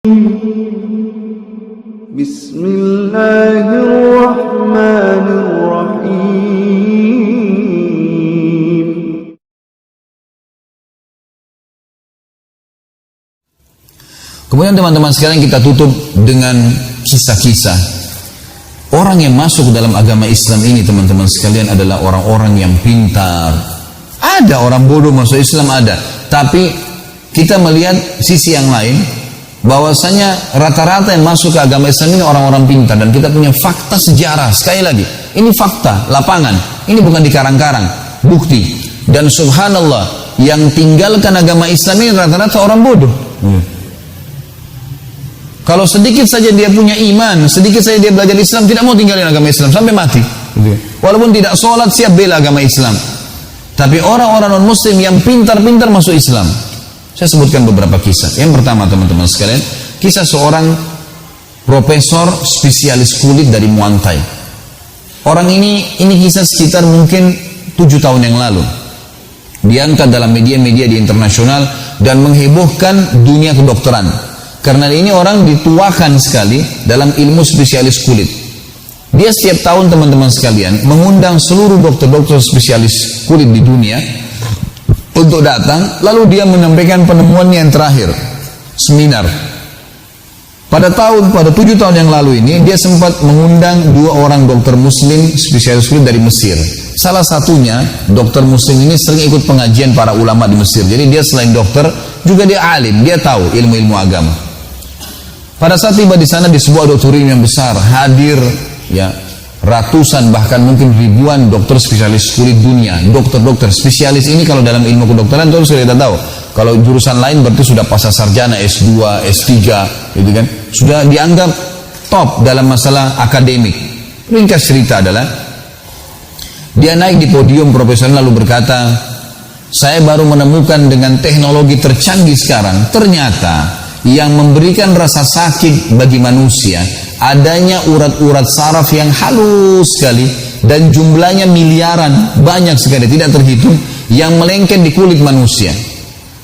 Bismillahirrahmanirrahim. Kemudian teman-teman sekalian, kita tutup dengan kisah-kisah orang yang masuk dalam agama Islam ini. Teman-teman sekalian, adalah orang-orang yang pintar. Ada orang bodoh masuk Islam, ada. Tapi kita melihat sisi yang lain, bahwasanya rata-rata yang masuk ke agama Islam ini orang-orang pintar. Dan kita punya fakta sejarah. Sekali lagi, ini fakta, lapangan. Ini bukan dikarang-karang, bukti. Dan subhanallah, yang tinggalkan agama Islam ini rata-rata orang bodoh. Kalau sedikit saja dia punya iman, sedikit saja dia belajar Islam, tidak mau tinggalin agama Islam sampai mati. Walaupun tidak sholat, siap bela agama Islam. Tapi orang-orang non-muslim yang pintar-pintar masuk Islam. Saya sebutkan beberapa kisah. Yang pertama, teman-teman sekalian, kisah seorang profesor spesialis kulit dari Muantai. Orang ini kisah sekitar mungkin 7 tahun yang lalu. Diangkat dalam media-media di internasional dan menghebohkan dunia kedokteran. Karena ini orang dituakan sekali dalam ilmu spesialis kulit. Dia setiap tahun, teman-teman sekalian, mengundang seluruh dokter-dokter spesialis kulit di dunia untuk datang, lalu dia menyampaikan penemuannya yang terakhir, seminar. Pada 7 tahun yang lalu ini, dia sempat mengundang 2 orang dokter muslim spesialis kulit dari Mesir. Salah satunya, dokter muslim ini sering ikut pengajian para ulama di Mesir. Jadi dia selain dokter, juga dia alim, dia tahu ilmu-ilmu agama. Pada saat tiba di sana, di sebuah auditorium yang besar, hadir ya ratusan bahkan mungkin ribuan dokter spesialis kulit dunia. Dokter-dokter spesialis ini kalau dalam ilmu kedokteran itu sudah kita tahu. Kalau jurusan lain berarti sudah pasca sarjana, S2, S3, gitu kan. Sudah dianggap top dalam masalah akademik. Ringkas cerita adalah dia naik di podium profesional lalu berkata, "Saya baru menemukan dengan teknologi tercanggih sekarang, ternyata yang memberikan rasa sakit bagi manusia adanya urat-urat saraf yang halus sekali dan jumlahnya miliaran, banyak sekali, tidak terhitung, yang melengket di kulit manusia.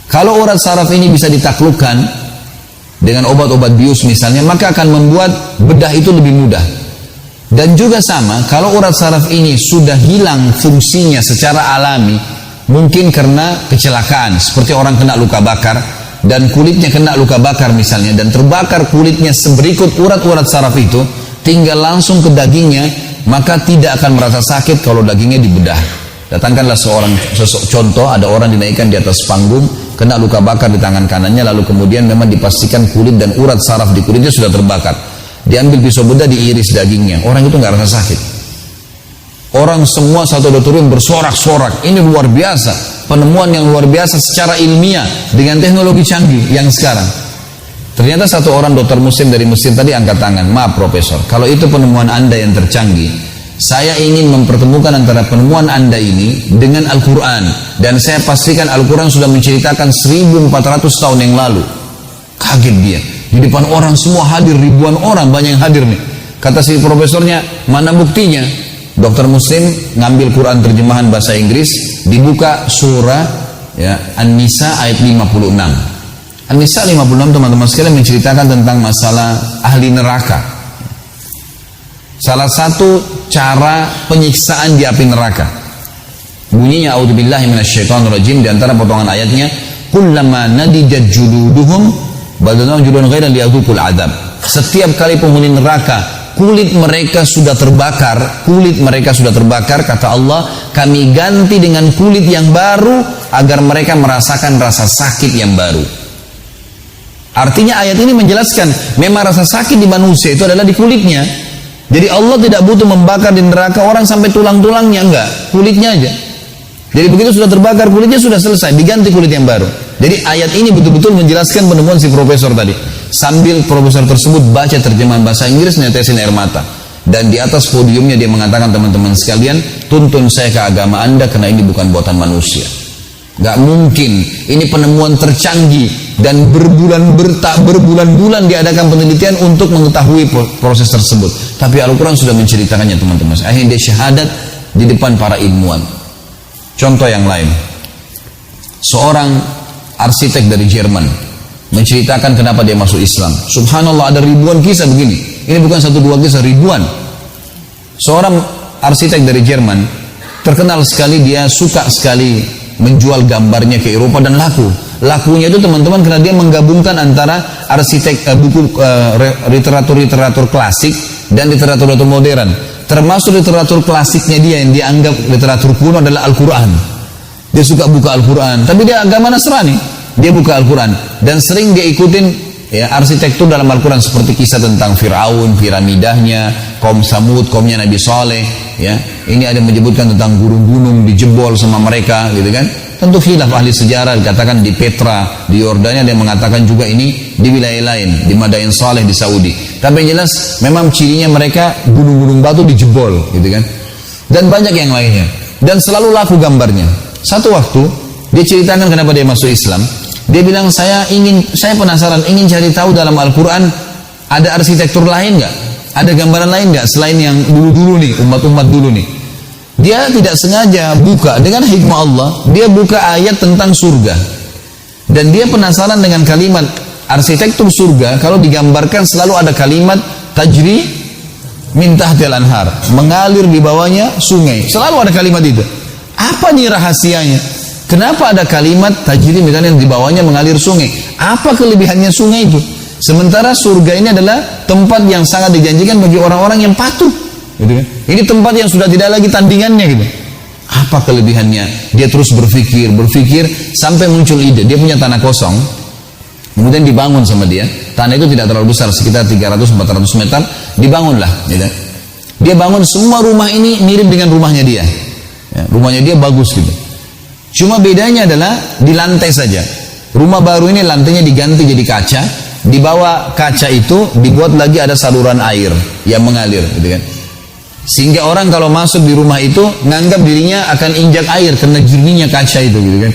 Kalau urat saraf ini bisa ditaklukkan dengan obat-obat bius misalnya, maka akan membuat bedah itu lebih mudah. Dan juga sama, kalau urat saraf ini sudah hilang fungsinya secara alami, mungkin karena kecelakaan, seperti orang kena luka bakar dan kulitnya kena luka bakar misalnya, dan terbakar kulitnya seberikut urat-urat saraf itu, tinggal langsung ke dagingnya, maka tidak akan merasa sakit kalau dagingnya dibedah. Datangkanlah contoh, ada orang dinaikkan di atas panggung, kena luka bakar di tangan kanannya, lalu kemudian memang dipastikan kulit dan urat saraf di kulitnya sudah terbakar. Diambil pisau bedah, diiris dagingnya, orang itu nggak rasa sakit. Orang semua satu auditorium bersorak-sorak, ini luar biasa. Penemuan yang luar biasa secara ilmiah dengan teknologi canggih yang sekarang. Ternyata satu orang dokter muslim dari Mesir tadi angkat tangan, "Maaf Profesor, kalau itu penemuan Anda yang tercanggih, saya ingin mempertemukan antara penemuan Anda ini dengan Al-Quran, dan saya pastikan Al-Quran sudah menceritakan 1400 tahun yang lalu." Kaget dia, di depan orang semua hadir, ribuan orang, banyak yang hadir nih. Kata si profesornya, "Mana buktinya?" Dokter muslim ngambil Quran terjemahan bahasa Inggris, dibuka surah ya, An-Nisa ayat 56. An-Nisa 56, teman-teman sekalian, menceritakan tentang masalah ahli neraka. Salah satu cara penyiksaan di api neraka. Bunyinya, "A'udzubillahi minasyaitonirrajim", di antara potongan ayatnya, "Kullama nadijat juluduhum badalnahum juludan ghairan liyadzuqul adzab." Setiap kali penghuni neraka kulit mereka sudah terbakar, kata Allah, kami ganti dengan kulit yang baru agar mereka merasakan rasa sakit yang baru. Artinya ayat ini menjelaskan memang rasa sakit di manusia itu adalah di kulitnya. Jadi Allah tidak butuh membakar di neraka orang sampai tulang-tulangnya, enggak, kulitnya aja. Jadi begitu sudah terbakar kulitnya, sudah selesai, diganti kulit yang baru. Jadi ayat ini betul-betul menjelaskan penemuan si profesor tadi. Sambil profesor tersebut baca terjemahan bahasa Inggris, netesin air mata. Dan di atas podiumnya dia mengatakan, "Teman-teman sekalian, tuntun saya ke agama Anda karena ini bukan buatan manusia. Gak mungkin, ini penemuan tercanggih dan berbulan-bulan diadakan penelitian untuk mengetahui proses tersebut. Tapi Al-Quran sudah menceritakannya, teman-teman." Akhirnya dia syahadat di depan para ilmuwan. Contoh yang lain, seorang arsitek dari Jerman menceritakan kenapa dia masuk Islam. Subhanallah, ada ribuan kisah begini. Ini bukan satu dua kisah, ribuan. Seorang arsitek dari Jerman, terkenal sekali, dia suka sekali menjual gambarnya ke Eropa dan laku. Lakunya itu teman-teman karena dia menggabungkan antara arsitek literatur klasik dan literatur modern. Termasuk literatur klasiknya dia yang dianggap literatur kuno adalah Al-Quran. Dia suka buka Al-Quran, tapi dia agama Nasrani. Dia buka Al-Quran dan sering dia ikutin ya, arsitektur dalam Al-Quran seperti kisah tentang Fir'aun, piramidahnya, kaum Samud, kaumnya Nabi Saleh. Ya, ini ada menyebutkan tentang gunung-gunung dijebol sama mereka, gitu kan? Tentu khilaf ahli sejarah, dikatakan di Petra, di Yordania, ada yang mengatakan juga ini di wilayah lain, di Madain Saleh di Saudi. Tapi yang jelas memang cirinya mereka gunung-gunung batu dijebol, gitu kan? Dan banyak yang lainnya. Dan selalu laku gambarnya. Satu waktu dia ceritakan kenapa dia masuk Islam. Dia bilang saya penasaran, ingin cari tahu dalam Al-Quran ada arsitektur lain nggak? Ada gambaran lain nggak selain yang dulu-dulu nih, umat-umat dulu nih? Dia tidak sengaja buka dengan hikmah Allah, dia buka ayat tentang surga. Dan dia penasaran dengan kalimat arsitektur surga, kalau digambarkan selalu ada kalimat tajri min tahtil anhar, mengalir di bawahnya sungai. Selalu ada kalimat itu. Apa nih rahasianya? Kenapa ada kalimat tajri misalnya di bawahnya mengalir sungai? Apa kelebihannya sungai itu? Sementara surga ini adalah tempat yang sangat dijanjikan bagi orang-orang yang patuh, gitu kan? Ini tempat yang sudah tidak lagi tandingannya, gitu. Apa kelebihannya? Dia terus berpikir sampai muncul ide. Dia punya tanah kosong, kemudian dibangun sama dia. Tanah itu tidak terlalu besar, sekitar 300-400 meter. Dibangunlah, gitu. Dia bangun semua rumah ini mirip dengan rumahnya dia. Ya, rumahnya dia bagus gitu. Cuma bedanya adalah di lantai saja. Rumah baru ini lantainya diganti jadi kaca. Di bawah kaca itu dibuat lagi ada saluran air yang mengalir, gitu kan? Sehingga orang kalau masuk di rumah itu nganggap dirinya akan injak air karena jernihnya kaca itu, gitu kan?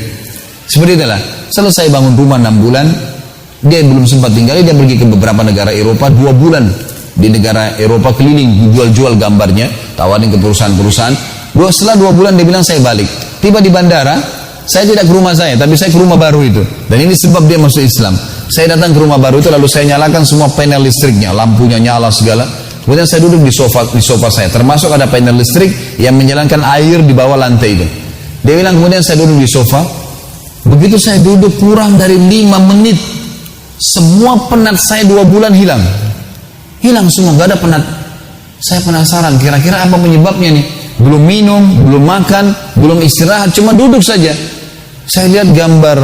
Seperti itulah. Selesai bangun rumah 6 bulan, dia belum sempat tinggal, dia pergi ke beberapa negara Eropa 2 bulan di negara Eropa keliling jual-jual gambarnya, tawarin ke perusahaan-perusahaan. Setelah 2 bulan dia bilang saya balik. Tiba di bandara, saya tidak ke rumah saya, tapi saya ke rumah baru itu. Dan ini sebab dia masuk Islam. Saya datang ke rumah baru itu lalu saya nyalakan semua panel listriknya, lampunya nyala segala. Kemudian saya duduk di sofa saya, termasuk ada panel listrik yang menjalankan air di bawah lantai itu. Dia bilang kemudian saya duduk di sofa. Begitu saya duduk kurang dari 5 menit, semua penat saya 2 bulan hilang. Hilang semua, gak ada penat. Saya penasaran kira-kira apa penyebabnya nih. Belum minum, belum makan, belum istirahat, cuma duduk saja. Saya lihat gambar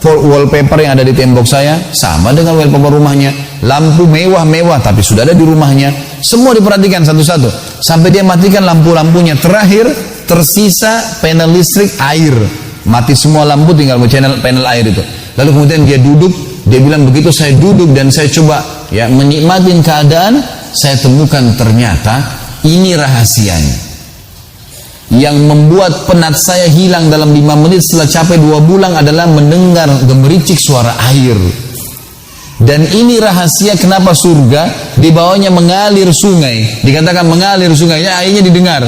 wallpaper yang ada di tembok saya sama dengan wallpaper rumahnya. Lampu mewah-mewah tapi sudah ada di rumahnya. Semua diperhatikan satu-satu sampai dia matikan lampu-lampunya. Terakhir tersisa panel listrik air. Mati semua lampu, tinggal panel air itu. Lalu kemudian dia duduk. Dia bilang begitu saya duduk dan saya coba ya menikmatin keadaan, saya temukan ternyata ini rahasianya. Yang membuat penat saya hilang dalam 5 menit setelah capai 2 bulan adalah mendengar gemericik suara air. Dan ini rahasia kenapa surga di bawahnya mengalir sungai. Dikatakan mengalir sungainya, airnya didengar.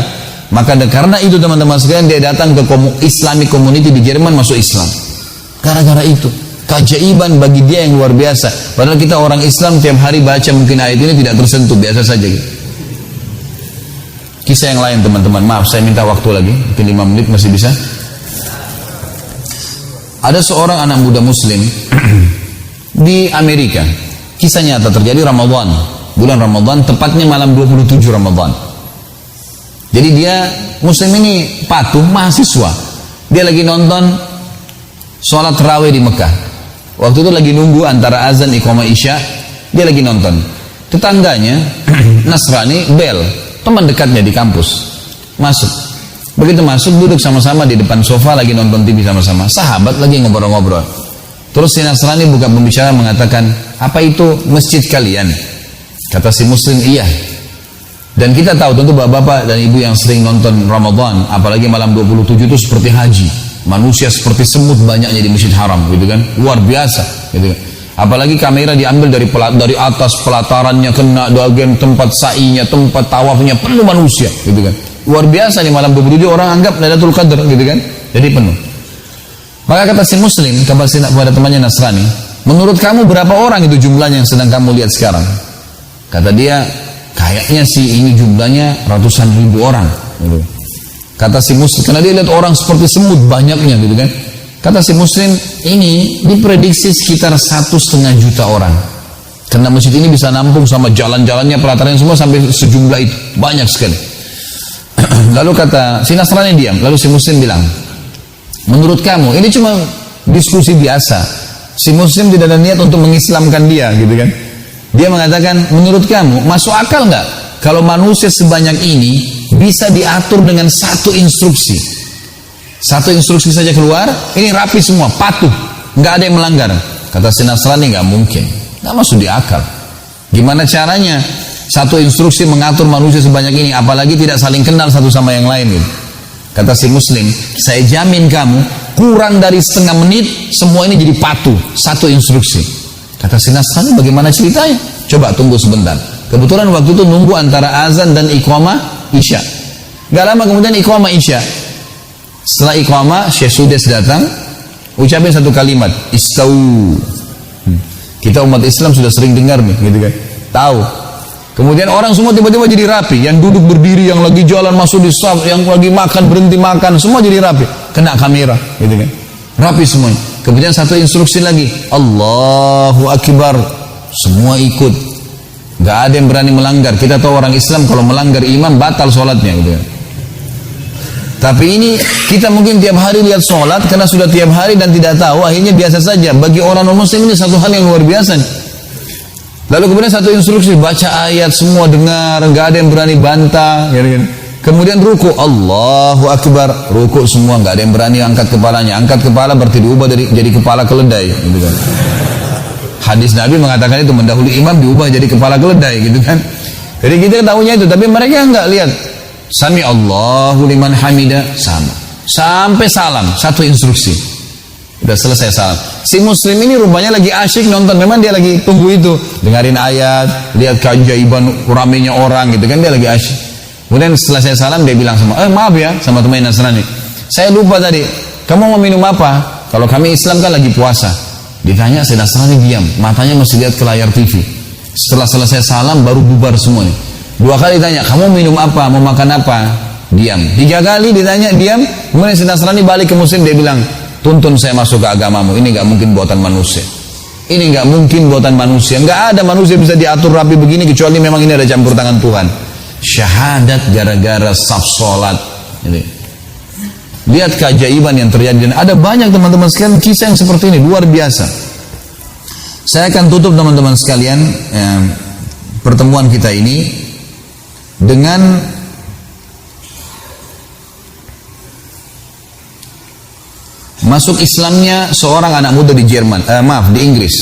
Maka karena itu teman-teman sekalian, dia datang ke Islamic community di Jerman, masuk Islam. Gara-gara itu keajaiban bagi dia yang luar biasa. Padahal kita orang Islam tiap hari baca mungkin ayat ini tidak tersentuh, biasa saja gitu. Kisah yang lain teman-teman, maaf saya minta waktu lagi, mungkin 5 menit masih bisa. Ada seorang anak muda muslim di Amerika. Kisah nyata terjadi Ramadan, bulan Ramadan, tepatnya malam 27 Ramadan. Jadi dia muslim ini patuh, mahasiswa. Dia lagi nonton sholat tarawih di Mekah. Waktu itu lagi nunggu antara azan iqamah isya, dia lagi nonton. Tetangganya Nasrani bel, teman dekatnya di kampus, masuk. Begitu masuk, duduk sama-sama di depan sofa lagi nonton TV sama-sama. Sahabat lagi ngobrol-ngobrol. Terus si Nasrani buka pembicaraan mengatakan, apa itu masjid kalian? Kata si muslim, iya. Dan kita tahu tentu bapak-bapak dan ibu yang sering nonton Ramadan, apalagi malam 27 itu seperti haji. Manusia seperti semut banyaknya di Masjid Haram, gitu kan? Luar biasa, gitu kan? Apalagi kamera diambil dari atas, pelatarannya kena, bagian tempat sa'inya, tempat tawafnya penuh manusia, gitu kan? Luar biasa di malam 27 orang anggap Lailatul Qadar, gitu kan? Jadi penuh. Maka kata si muslim kepada temannya Nasrani, menurut kamu berapa orang itu jumlahnya yang sedang kamu lihat sekarang? Kata dia, kayaknya sih ini jumlahnya ratusan ribu orang gitu. Kata si muslim, karena dia lihat orang seperti semut banyaknya gitu kan. Kata si muslim, ini diprediksi sekitar 1,5 juta orang, karena masjid ini bisa nampung sama jalan-jalannya, pelatarannya semua sampai sejumlah itu, banyak sekali. Lalu kata si Nasrani diam, lalu si muslim bilang, menurut kamu, ini cuma diskusi biasa, si muslim tidak ada niat untuk mengislamkan dia gitu kan. Dia mengatakan, menurut kamu masuk akal nggak kalau manusia sebanyak ini bisa diatur dengan satu instruksi? Satu instruksi saja keluar, ini rapi semua, patuh, nggak ada yang melanggar. Kata si Nasrani, nggak mungkin, nggak masuk di akal. Gimana caranya satu instruksi mengatur manusia sebanyak ini, apalagi tidak saling kenal satu sama yang lain gitu. Kata si muslim, saya jamin kamu kurang dari setengah menit semua ini jadi patuh, satu instruksi. Kata si Nasrani, bagaimana ceritanya? Coba tunggu sebentar. Kebetulan waktu itu nunggu antara azan dan iqamah isya. Gak lama kemudian iqamah isya. Setelah iqamah, Syekh Sudes datang, ucapin satu kalimat, istau. Kita umat Islam sudah sering dengar nih, gitu kan? Tahu. Kemudian orang semua tiba-tiba jadi rapi. Yang duduk berdiri, yang lagi jalan masuk di saf, yang lagi makan berhenti makan, semua jadi rapi. Kena kamera, gitu kan? Rapi semuanya. Kemudian satu instruksi lagi, Allahu Akbar, semua ikut. Gak ada yang berani melanggar. Kita tahu orang Islam kalau melanggar imam batal sholatnya gitu kan. Tapi ini kita mungkin tiap hari lihat sholat karena sudah tiap hari dan tidak tahu, akhirnya biasa saja. Bagi orang non-muslim ini satu hal yang luar biasa nih. Lalu kemudian satu instruksi, baca ayat, semua dengar, gak ada yang berani bantah gitu kan. Kemudian ruku, Allahu Akbar, ruku semua, nggak ada yang berani angkat kepalanya. Angkat kepala berarti diubah jadi kepala keledai, gitu kan. Hadis Nabi mengatakan itu, mendahului imam diubah jadi kepala keledai, gitu kan. Jadi kita tahunya itu, tapi mereka nggak lihat. Sami Allahu liman hamida, sama. Sampai salam, satu instruksi. Udah selesai salam. Si muslim ini rupanya lagi asyik nonton, memang dia lagi tunggu itu, dengarin ayat, lihat keajaiban ramainya orang, gitu kan, dia lagi asyik. Kemudian setelah saya salam dia bilang maaf ya sama teman Nasrani, saya lupa tadi, kamu mau minum apa? Kalau kami Islam kan lagi puasa. Ditanya, si Nasrani diam, matanya masih lihat ke layar TV. Setelah selesai salam baru bubar semua nih. 2 kali tanya, kamu minum apa? Mau makan apa? Diam. 3 kali ditanya, diam. Kemudian si Nasrani balik ke muslim, dia bilang, tuntun saya masuk ke agamamu. Ini gak mungkin buatan manusia. Ini gak mungkin buatan manusia. Gak ada manusia bisa diatur rapi begini kecuali memang ini ada campur tangan Tuhan. Syahadat gara-gara saf sholat. Lihat keajaiban yang terjadi, dan ada banyak teman-teman sekalian kisah yang seperti ini, luar biasa. Saya akan tutup teman-teman sekalian pertemuan kita ini dengan masuk Islamnya seorang anak muda di Jerman, di Inggris.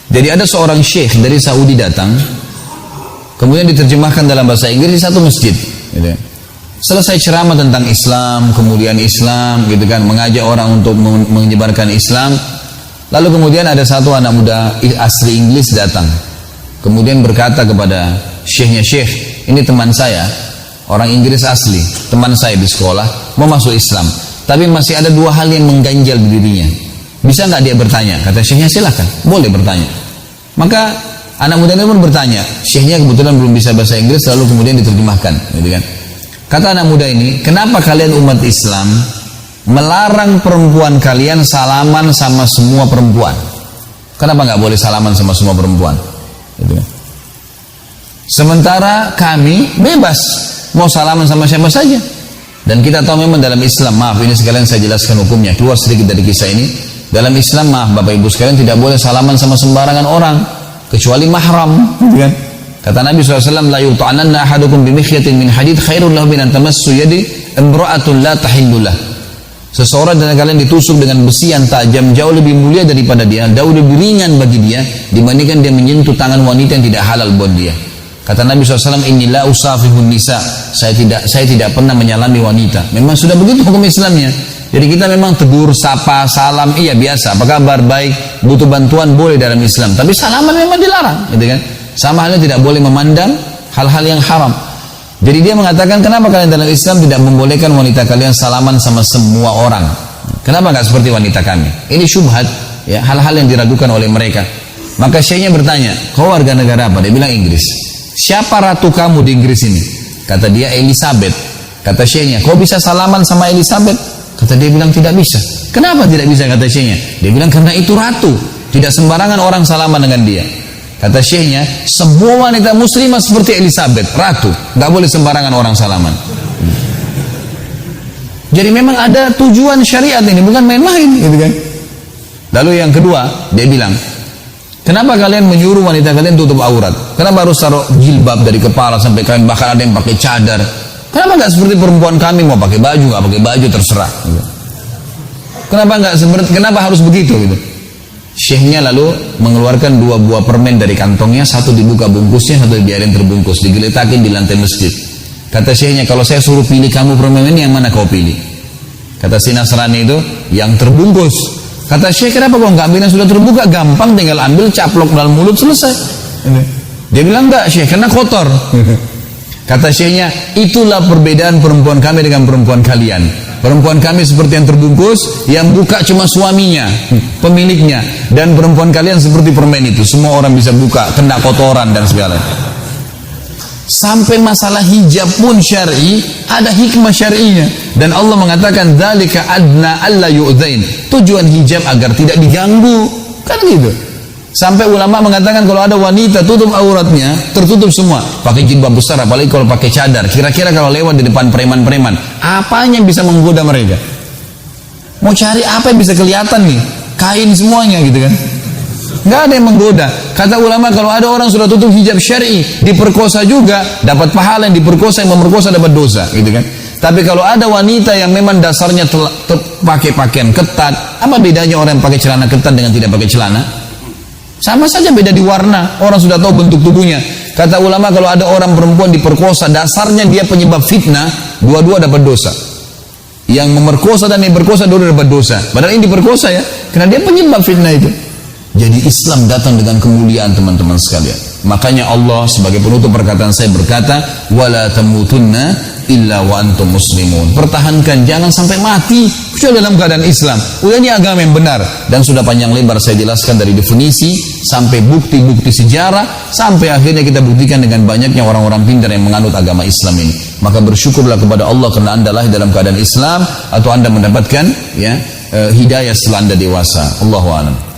Jadi ada seorang syekh dari Saudi datang, kemudian diterjemahkan dalam bahasa Inggris di satu masjid. Gitu. Selesai ceramah tentang Islam, kemudian Islam, gitu kan, mengajak orang untuk menyebarkan Islam. Lalu kemudian ada satu anak muda asli Inggris datang, kemudian berkata kepada syekhnya, syekh, ini teman saya, orang Inggris asli, teman saya di sekolah, mau masuk Islam, tapi masih ada 2 hal yang mengganjal di dirinya. Bisa nggak dia bertanya? Kata syekhnya, silakan, boleh bertanya. Maka anak muda itu pun bertanya, syekhnya kebetulan belum bisa bahasa Inggris, lalu kemudian diterjemahkan, gitu kan. Kata anak muda ini, kenapa kalian umat Islam melarang perempuan kalian salaman sama semua perempuan? Kenapa nggak boleh salaman sama semua perempuan? Gitu kan. Sementara kami bebas mau salaman sama siapa saja. Dan kita tahu memang dalam Islam, maaf ini sekalian saya jelaskan hukumnya, keluar sedikit dari kisah ini. Dalam Islam, maaf Bapak Ibu sekalian, tidak boleh salaman sama sembarangan orang kecuali mahram, gitu kan. Kata Nabi SAW, la yuta'ananna ahadukum bimikhyatin min hadid khairun lahu min an tamassu yadi imra'atun la tahillullah. Seseorang dari kalian ditusuk dengan besi yang tajam jauh lebih mulia daripada dia, jauh lebih ringan bagi dia dibandingkan dia menyentuh tangan wanita yang tidak halal buat dia. Kata Nabi SAW, inni la usafihun nisa, saya tidak pernah menyalami wanita. Memang sudah begitu hukum Islamnya. Jadi kita memang tegur, sapa, salam, iya biasa, apa kabar, baik, butuh bantuan boleh dalam Islam. Tapi salaman memang dilarang, gitu kan? Sama halnya tidak boleh memandang hal-hal yang haram. Jadi dia mengatakan, kenapa kalian dalam Islam tidak membolehkan wanita kalian salaman sama semua orang? Kenapa nggak seperti wanita kami? Ini syubhat. ya hal-hal yang diragukan oleh mereka. Maka syekhnya bertanya, kau warga negara apa? Dia bilang Inggris. Siapa ratu kamu di Inggris ini? Kata dia Elizabeth. Kata syekhnya, kau bisa salaman sama Elizabeth? Kata dia bilang tidak bisa. Kenapa tidak bisa? Kata syekhnya. Dia bilang karena itu ratu, tidak sembarangan orang salaman dengan dia. Kata syekhnya, semua wanita muslimah seperti Elizabeth, ratu, nggak boleh sembarangan orang salaman. Jadi memang ada tujuan syariat ini, bukan main-main, gitu kan? Lalu yang kedua, dia bilang, kenapa kalian menyuruh wanita kalian tutup aurat? Kenapa harus taruh jilbab dari kepala sampai kain? Bahkan ada yang pakai cadar. Kenapa nggak seperti perempuan kami mau pakai baju, nggak pakai baju terserah? Gitu. Kenapa nggak seperti? Kenapa harus begitu? Gitu. Syekhnya lalu mengeluarkan 2 buah permen dari kantongnya, satu dibuka bungkusnya, satu dibiarin terbungkus, digeletakin di lantai masjid. Kata syekhnya, kalau saya suruh pilih kamu permen ini, yang mana kau pilih? Kata si Nasrani itu, yang terbungkus. Kata syekh, kenapa kau nggak ambil yang sudah terbuka? Gampang, tinggal ambil, caplok dalam mulut, selesai. Dia bilang, enggak syekh, karena kotor. Kata syekhnya, itulah perbedaan perempuan kami dengan perempuan kalian. Perempuan kami seperti yang terbungkus, yang buka cuma suaminya, pemiliknya. Dan perempuan kalian seperti permen itu, semua orang bisa buka, kena kotoran dan segala. Sampai masalah hijab pun syar'i, ada hikmah syar'inya. Dan Allah mengatakan, dzalika adna alla yu'dzain. Tujuan hijab agar tidak diganggu. Kan gitu. Sampai ulama mengatakan kalau ada wanita tutup auratnya, tertutup semua, pakai jilbab besar, apalagi kalau pakai cadar, kira-kira kalau lewat di depan preman-preman, apanya yang bisa menggoda mereka? Mau cari apa yang bisa kelihatan nih? Kain semuanya gitu kan. Nggak ada yang menggoda. Kata ulama, kalau ada orang sudah tutup hijab syar'i, diperkosa juga, dapat pahala. Yang diperkosa, yang memerkosa dapat dosa, gitu kan. Tapi kalau ada wanita yang memang dasarnya pakai pakaian ketat, apa bedanya orang yang pakai celana ketat dengan tidak pakai celana? Sama saja, beda di warna. Orang sudah tahu bentuk tubuhnya. Kata ulama, kalau ada orang perempuan diperkosa, dasarnya dia penyebab fitnah, dua-dua dapat dosa. Yang memerkosa dan yang berkosa, dua-dua dapat dosa. Padahal ini diperkosa ya, karena dia penyebab fitnah itu. Jadi Islam datang dengan kemuliaan, teman-teman sekalian. Makanya Allah sebagai penutup perkataan saya berkata, wala tamutunna illa wa antum muslimun. Pertahankan, jangan sampai mati kecuali dalam keadaan Islam. Ini agama yang benar. Dan sudah panjang lebar saya jelaskan dari definisi sampai bukti-bukti sejarah, sampai akhirnya kita buktikan dengan banyaknya orang-orang pintar yang menganut agama Islam ini. Maka bersyukurlah kepada Allah karena Anda lahir dalam keadaan Islam, atau Anda mendapatkan hidayah setelah Anda dewasa. Allahu a'lam.